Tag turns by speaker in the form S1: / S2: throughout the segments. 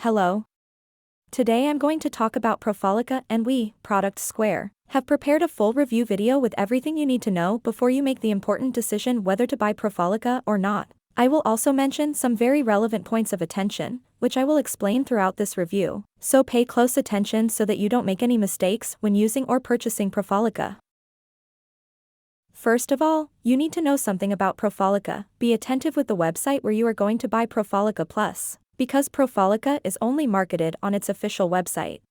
S1: Hello. Today I'm going to talk about Profollica, and we, Product Square, have prepared a full review video with everything you need to know before you make the important decision whether to buy Profollica or not. I will also mention some very relevant points of attention, which I will explain throughout this review, so pay close attention so that you don't make any mistakes when using or purchasing Profollica. First of all, you need to know something about Profollica. Be attentive with the website where you are going to buy Profollica Plus, because Profollica is only marketed on its official website.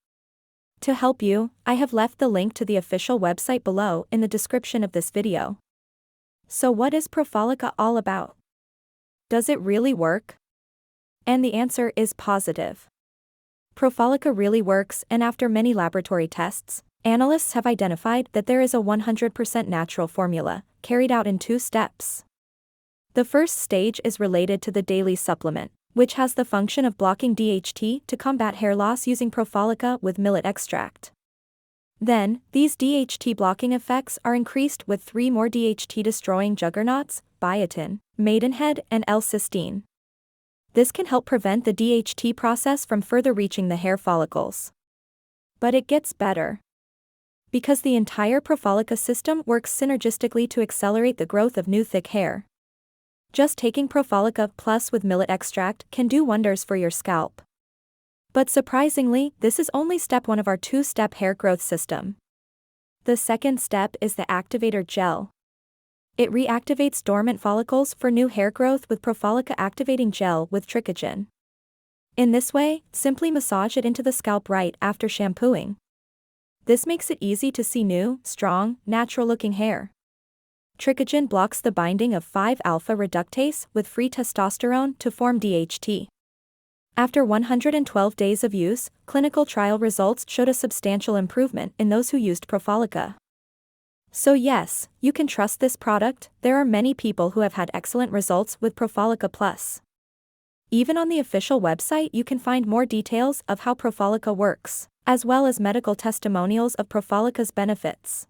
S1: To help you, I have left the link to the official website below in the description of this video. So what is Profollica all about? Does it really work? And the answer is positive. Profollica really works, and after many laboratory tests, analysts have identified that there is a 100% natural formula, carried out in 2 steps. The first stage is related to the daily supplement, which has the function of blocking DHT to combat hair loss using Profollica with millet extract. Then, these DHT blocking effects are increased with 3 more DHT-destroying juggernauts, biotin, maidenhead, and L-cysteine. This can help prevent the DHT process from further reaching the hair follicles. But it gets better. Because the entire Profollica system works synergistically to accelerate the growth of new thick hair. Just taking Profollica Plus with millet extract can do wonders for your scalp. But surprisingly, this is only step 1 of our 2-step hair growth system. The second step is the activator gel. It reactivates dormant follicles for new hair growth with Profollica activating gel with trichogen. In this way, simply massage it into the scalp right after shampooing. This makes it easy to see new, strong, natural-looking hair. Trichogen blocks the binding of 5-alpha reductase with free testosterone to form DHT. After 112 days of use, clinical trial results showed a substantial improvement in those who used Profollica. So yes, you can trust this product. There are many people who have had excellent results with Profollica Plus. Even on the official website you can find more details of how Profollica works, as well as medical testimonials of Profollica's benefits.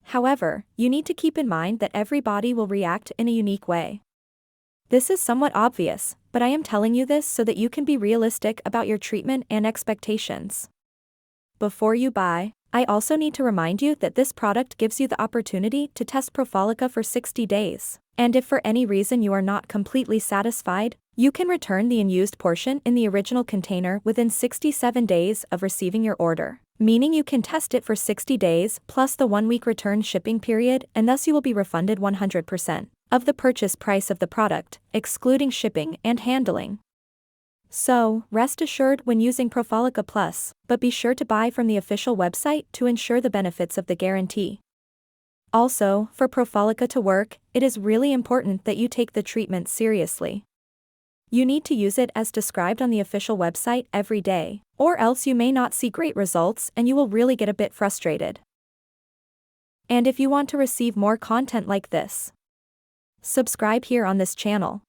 S1: However, you need to keep in mind that every body will react in a unique way. This is somewhat obvious, but I am telling you this so that you can be realistic about your treatment and expectations. Before you buy, I also need to remind you that this product gives you the opportunity to test Profollica for 60 days, and if for any reason you are not completely satisfied, you can return the unused portion in the original container within 67 days of receiving your order, meaning you can test it for 60 days plus the 1-week return shipping period, and thus you will be refunded 100% of the purchase price of the product, excluding shipping and handling. So, rest assured when using Profollica Plus, but be sure to buy from the official website to ensure the benefits of the guarantee. Also, for Profollica to work, it is really important that you take the treatment seriously. You need to use it as described on the official website every day, or else you may not see great results and you will really get a bit frustrated. And if you want to receive more content like this, subscribe here on this channel.